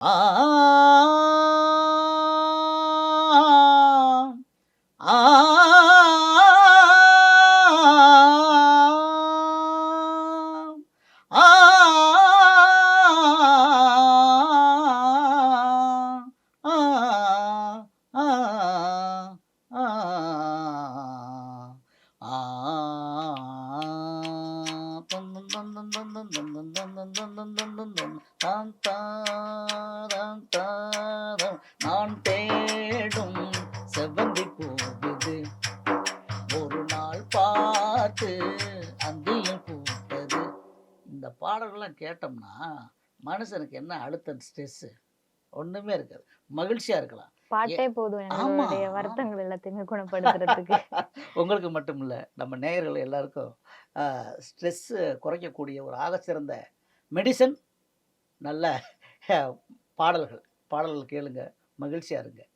ஆ ஆ ஆ நான் தேடும் செவ்வந்தி பூவிது ஒரு நாள் பார்த்து அந்தியும் பூத்தது. இந்த பாடல்கள்லாம் கேட்டோம்னா மனுஷனுக்கு என்ன அழுத்தம், ஸ்ட்ரெஸ் ஒண்ணுமே இருக்காது. மகிழ்ச்சியா இருக்கலாம். எ பாட்டே போதும் ஆமா, எங்களுடைய ஆமா. வருத்தங்கள் எல்லாத்தையுமே குணப்படுத்துறதுக்கு. உங்களுக்கு மட்டும் இல்ல. நம்ம நேயர்கள் எல்லாருக்கும் அ ஸ்ட்ரெஸ் குறைக்கக்கூடிய ஒரு ஆகச்சிறந்த மெடிசின் நல்ல பாடல்கள். பாடல்கள் கேளுங்க. மகிழ்ச்சியா இருங்க.